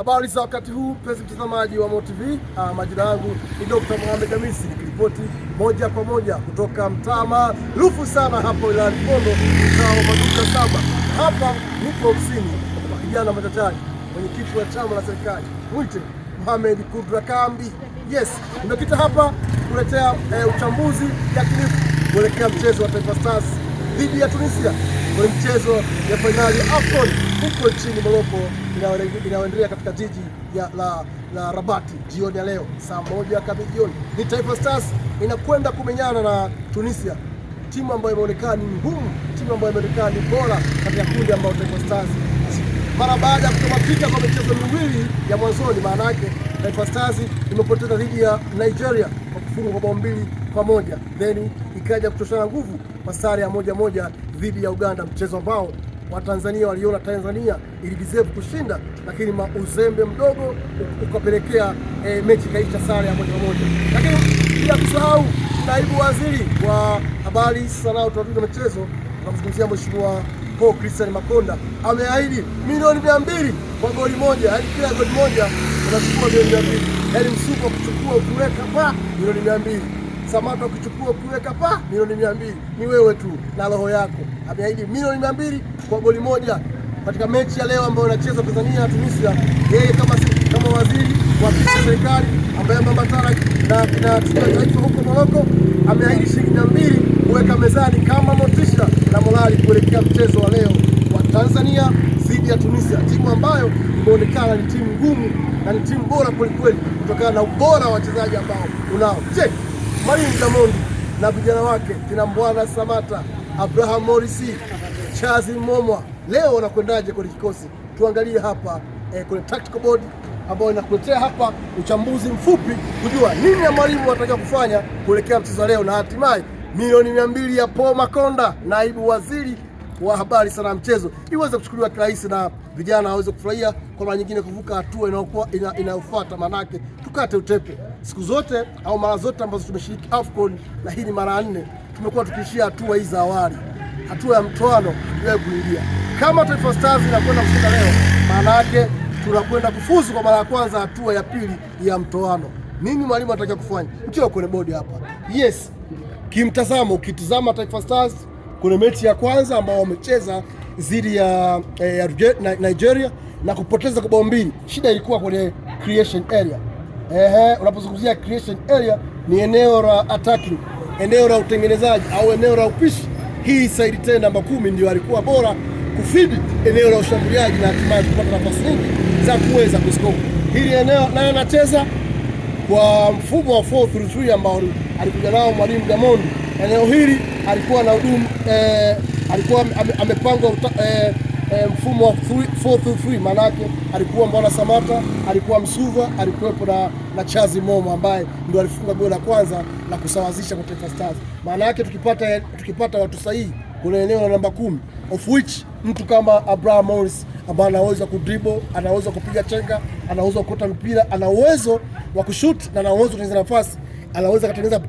Habari za wakati huu mpenzi mtazamaji wa Mo TV. Majina yangu ni Dr. Mohamed Hamisi, nikiripoti moja kwa moja kutoka mtaa maarufu sana hapo wilayani Kibondo, mtaa wa Maduka Saba. Hapa nipo ofisini kwa kijana machachari, mwenyekiti wa chama la serikali, mwite Mohamed Kudra Kambi. Yes, nimekita hapa kuletea uchambuzi yakinifu kuelekea mchezo wa Taifa Stars dhidi ya Tunisia kwenye mchezo ya fainali ya AFCON huko nchini Morocco inayoendelea katika jiji la Rabati jioni ya leo saa 1 kamili jioni. Ni Taifa Stars inakwenda kumenyana na Tunisia, timu ambayo imeonekana ni ngumu, timu ambayo imeonekana ni bora katika kundi ambayo Taifa Stars mara baada ya kutamatika kwa michezo miwili ya mwanzoni. Maana yake Taifa Stars imepoteza dhidi ya Nigeria kwa kufungwa kwa 2-1, then ikaja kutoshana nguvu kwa sare ya 1-1 dhidi ya Uganda, mchezo ambao Watanzania waliona Tanzania ili deserve kushinda, lakini uzembe mdogo ukapelekea mechi kaisha sare ya 1-1. Lakini bila kusahau naibu waziri wa habari, sanaa, utamaduni na michezo, tunamzungumzia Mheshimiwa Paul Christian Makonda, ameahidi milioni 200 kwa goli moja, yaani kila goli moja unachukua milioni 200. Yaani Msuva kuchukua ukiweka pa milioni 200, Samata ukichukua ukiweka pa milioni 200. Ni wewe tu na roho yako. Ameahidi milioni 200 kwa goli moja katika mechi ya leo ambayo inachezwa Tanzania na Tunisia. Yeye kama waziri wa serikali ambaye ambatana na taifa huko Morocco, ameahidi shilingi 200 kuweka mezani kama motisha na morali kuelekea mchezo wa leo wa Tanzania dhidi ya Tunisia, timu ambayo imeonekana ni timu ngumu na ni timu bora kwelikweli kutokana na ubora wa wachezaji ambao unao. Je, Mwalimu Gamondi na vijana wake kina Mbwana Samata, Abraham Morisi, Chazi Momwa leo wanakwendaje kwenye kikosi? Tuangalie hapa kwenye tactical board ambao inakuletea hapa uchambuzi mfupi kujua nini ya mwalimu anataka kufanya kuelekea mchezo leo, na hatimaye milioni 200 ya Paul Makonda, naibu waziri wa habari, sana mchezo, iweze kuchukuliwa kirahisi na vijana waweze kufurahia kwa mara nyingine kuvuka hatua inayofuata. Manake tukate utepe siku zote au mara zote ambazo tumeshiriki AFCON, na hii ni mara 4, tumekuwa tukishia hatua hizi za awali, hatua ya mtoano bila kuingia. Kama Taifa Stars inakwenda kushinda leo, maana yake tunakwenda kufuzu kwa mara ya kwanza hatua ya pili ya mtoano. Nini mwalimu anataka kufanya? Mtio kwenye bodi hapa. Yes, kimtazamo, ukitazama Taifa Stars kwenye mechi ya kwanza ambao wamecheza dhidi ya Nigeria na kupoteza kwa bao 2, shida ilikuwa kwenye creation area. Unapozungumzia creation area ni eneo la attacking, eneo la utengenezaji au eneo la upishi. Hii side 10 namba 10 ndio alikuwa bora kufidi eneo la ushambuliaji na hatimaye kupata nafasi nyingi za kuweza kuscore. Hili eneo naye anacheza kwa mfumo wa 4-3-3 ambao alikuja nao Mwalimu Gamondi. Eneo hili alikuwa na hudumu alikuwa amepanga mfumo wa 4-3-3, maana yake alikuwa Mbwana Samata, alikuwa Msuva, alikuwepo na Chazi Momo ambaye ndio alifunga goli la kwanza la kusawazisha kwa Taifa Stars. Maana yake tukipata watu sahihi kwenye eneo la namba 10, of which mtu kama Abraham Morris ambaye anaweza kudribble, anaweza kupiga chenga, anaweza kukota mpira, ana uwezo wa kushoot na ana uwezo kutengeneza nafasi, anaweza kutengeneza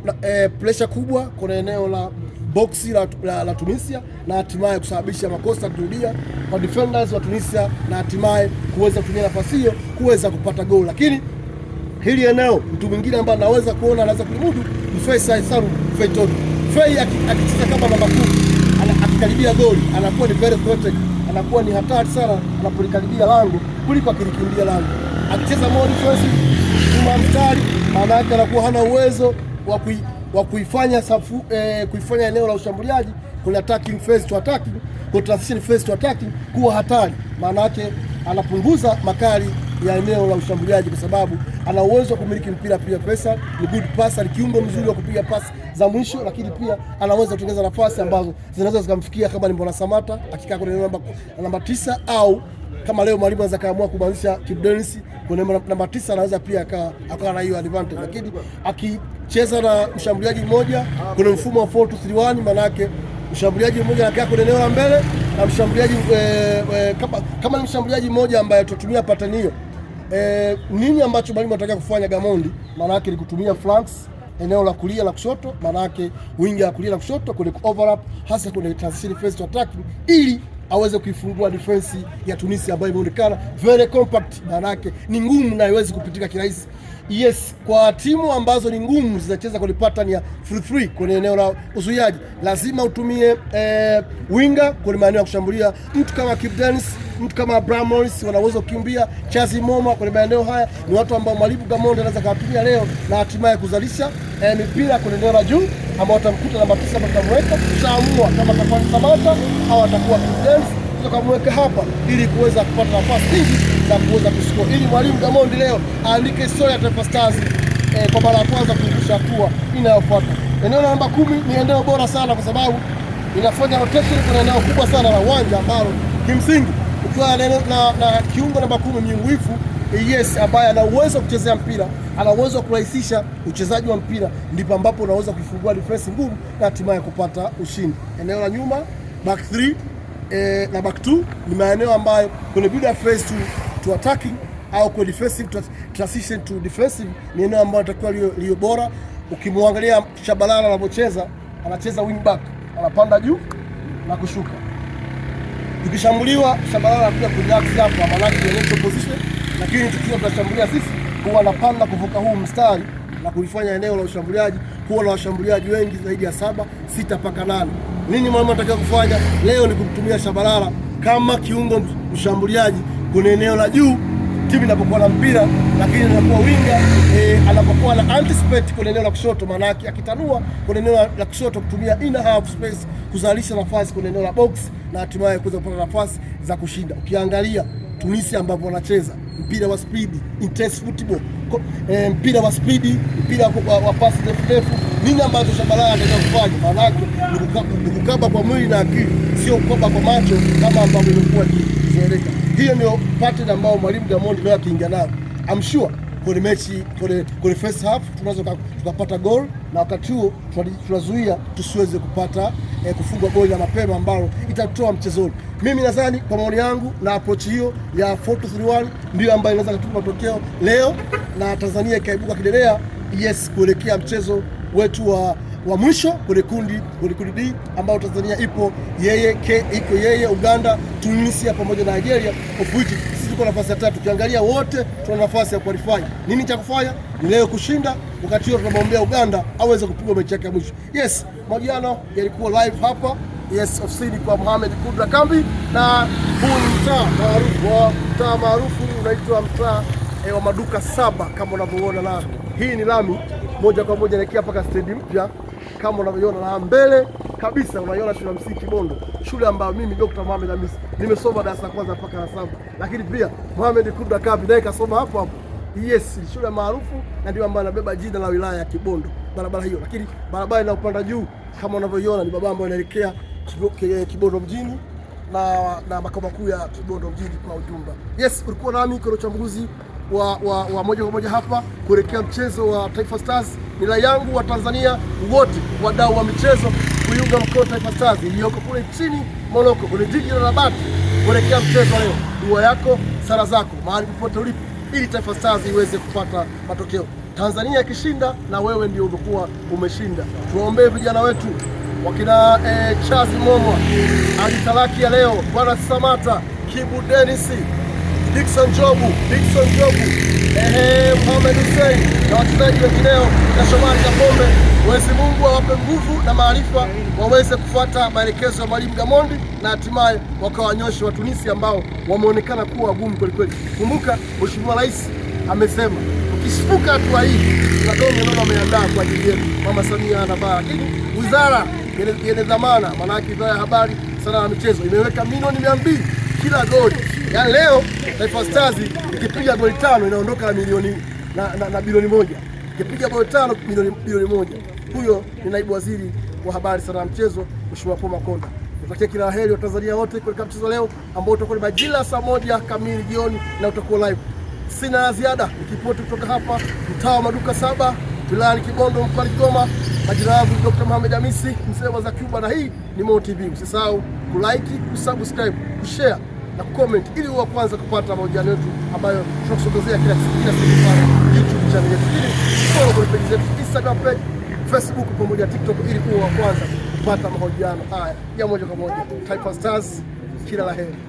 pressure kubwa kwenye eneo la boxi la Tunisia na hatimaye kusababisha makosa kurudia kwa defenders wa Tunisia na hatimaye kuweza kutumia nafasi hiyo kuweza kupata goal. Lakini hili eneo mtu mwingine ambaye anaweza kuona anaweza kulimudu ni Faisal Salum Feitoto. Fei akicheza kama namba 10, akikaribia goli anakuwa ni very threatening, anakuwa ni hatari sana anapolikaribia lango kuliko akilikimbia lango. Akicheza more defensive kuma mstari, maana yake anakuwa hana uwezo wa kuifanya kuifanya eneo la ushambuliaji kuna attacking phase to attacking, kwa transition phase to attacking kuwa hatari. Maana yake anapunguza makali ya eneo la ushambuliaji kwa sababu ana uwezo wa kumiliki mpira. Pia pesa ni good passer, ni kiungo mzuri wa kupiga pasi za mwisho, lakini pia anaweza kutengeneza nafasi ambazo zinaweza zikamfikia kama ni Mbwana Samata akikaa kwenye namba 9, au kama leo mwalimu anaweza kaamua kuanzisha Kibu Denis kwenye namba 9, anaweza pia akawa na hiyo advantage. Lakini akicheza na mshambuliaji mmoja kwenye mfumo wa 4-2-3-1, maana yake mshambuliaji mmoja anakaa kwenye eneo la mbele na mshambuliaji kama ni mshambuliaji mmoja ambaye tutumia pattern hiyo. Nini ambacho mwalimu anataka kufanya Gamondi, maana yake ni kutumia flanks, eneo la kulia na kushoto, maana yake wingi ya kulia na kushoto kwenye overlap, hasa kwenye transition phase to attacking, ili aweze kuifungua defense ya Tunisia ambayo imeonekana very compact, maana yake ni ngumu na haiwezi kupitika kirahisi. Yes, kwa timu ambazo ni ngumu zinacheza kwa pattern ya 3-3 kwenye eneo la uzuiaji, lazima utumie winga kwenye maeneo ya kushambulia. Mtu kama Kibu Denis, mtu kama Abraham Morris wanaweza kukimbia. Chazi Moma kwenye maeneo haya ni watu ambao mwalimu Gamondi anaweza kuwatumia leo na hatimaye kuzalisha mipira kwenye eneo la juu ambao utamkuta namba 9 hapa, tutamweka tushaamua kama atafanya Samata au atakuwa Kibu Denis, tukamweka hapa ili kuweza kupata nafasi nyingi za kuweza kuscore, ili mwalimu Gamondi leo aandike historia ya Taifa Stars kwa mara ya kwanza kushusha hatua inayofuata. Eneo la namba 10 ni eneo bora sana kwa sababu inafanya rotation kwenye eneo kubwa sana la uwanja ambalo kimsingi ukiwa na kiungo namba 10 Mnyingwifu, yes, ambaye ana uwezo kuchezea mpira, ana uwezo kurahisisha uchezaji wa mpira, ndipo ambapo unaweza kufungua defense ngumu na hatimaye kupata ushindi. Eneo la nyuma back 3 na back 2 ni maeneo ambayo kwenye build up phase to attacking au kwa defensive transition to defensive ni eneo ambayo atakuwa liyo bora. Ukimwangalia Shabalala anapocheza, anacheza wing back, anapanda juu na kushuka. Tukishambuliwa Shabalala anakuja kurelax hapa, maana ni neutral position, lakini tukiwa tunashambulia sisi huwa anapanda kuvuka huu mstari na kulifanya eneo la ushambuliaji kuwa na washambuliaji wengi zaidi ya 6 mpaka 8. Nini mwalimu anataka kufanya leo? Ni kumtumia Shabalala kama kiungo mshambuliaji kwenye eneo la juu timu inapokuwa na mpira, lakini anakuwa winga anapokuwa na anticipate kwenye eneo la kushoto, maana yake akitanua kwenye eneo la kushoto kutumia inner half space kuzalisha nafasi kwenye eneo la box na hatimaye kuweza kupata nafasi za kushinda. Ukiangalia Tunisia ambapo wanacheza mpira wa speed, intense football, mpira wa speed, mpira wa pasi ndefu, nini ambacho Shabalala anataka kufanya? Maana yake ni kukaba kwa mwili na akili, sio kukaba kwa macho kama ambavyo imekuwa ikizoeleka. Hiyo ndio pattern ambayo mwalimu Gamondi leo akiingia nayo. I'm sure kwenye mechi kwenye first half tunaweza tukapata goal, na wakati huo tunazuia tusiweze kupata kufunga goli la mapema ambalo itatoa mchezoni. Mimi nadhani kwa maoni yangu na approach hiyo ya 4-2-3-1 ndio ambayo inaweza kutupa matokeo leo na Tanzania ikaibuka kidedea, yes, kuelekea mchezo wetu wa mwisho kwenye kundi D ambao Tanzania iko yeye, Uganda, Tunisia pamoja na Nigeria, of which sisi tuko nafasi ya 3. Ukiangalia wote tuna nafasi ya qualify. Nini cha kufanya? Ni leo kushinda, wakati huo tunamwombea Uganda aweze kupigwa mechi yake ya mwisho. Yes, majiano yalikuwa live hapa, yes, ofisini kwa Mohamed Kudra Kambi, na huu ni mtaa maarufu unaitwa mtaa wa maduka 7 kama unavyoona, na hii ni lami moja kwa moja inaelekea mpaka stendi mpya kama unavyoona, na mbele kabisa unaiona shule ya msingi Kibondo, shule ambayo mimi Dr. Mohamed Hamisi nimesoma darasa la kwanza mpaka la 7, lakini pia Mohamed Kudra Kambi naye kasoma hapo hapo. Yes, shule maarufu na ndio ambayo inabeba jina la wilaya ya Kibondo, barabara hiyo. Lakini barabara inayopanda juu kama unavyoiona ni barabara ambayo inaelekea Kibondo mjini na makao makuu ya Kibondo mjini kwa ujumla. Yes, ulikuwa nami kwa uchambuzi wa moja kwa moja hapa kuelekea mchezo wa Taifa Stars. Ni la yangu wa Tanzania wote wadau wa michezo kuiunga mkono Taifa Stars iliyoko kule nchini Morocco kwenye jiji la Rabat kuelekea mchezo leo. Dua yako, sala zako mahali popote ulipo ili Taifa Stars iweze kupata matokeo. Tanzania ikishinda na wewe ndio umekuwa umeshinda. Tuwaombee vijana wetu wakina Chazi Momwa, alitalaki ya leo, Bwana Samata, Kibu Denis, Dickson Jobu, Mohamed Hussein na wachezaji wengineo na Shomari Kapombe. Mwenyezi Mungu awape nguvu na maarifa waweze kufuata maelekezo ya mwalimu Gamondi na hatimaye wakawanyoshe wa Tunisia ambao wameonekana kuwa wagumu kweli kweli. Kumbuka Mheshimiwa Rais amesema ukisifuka hatua hii na domo ameandaa kwa ajili yetu. Mama Samia anabaa, lakini wizara yenye dhamana, maana yake Wizara ya Habari, Sanaa na Michezo imeweka milioni 200 kila goli. Yaani leo Taifa Stars ikipiga goli 5 inaondoka na milioni na bilioni 1. Ikipiga goli 5 bilioni 1. Huyo ni naibu waziri wa habari, sanaa na michezo, Mheshimiwa Paul Makonda. Natakia kila heri wa Tanzania wote kwa mchezo leo ambao utakuwa majira saa 1 kamili jioni na utakuwa live. Sina ziada, nikipoti kutoka hapa mtaa wa maduka 7 wilayani Kibondo mkoani Kigoma. Majina yangu Dr. Mohamed Hamisi, msema za Cuba, na hii ni Mo TV. Usisahau kulike, kusubscribe, kushare na comment ili uwe kwanza kupata mahojiano yetu ambayo tunakusogezea kila siku pale YouTube channel yetu. Follow kwenye page zetu Instagram page, Facebook pamoja na TikTok ili uwe kwanza kupata mahojiano haya ya moja kwa moja. Taifa Stars kila la heri.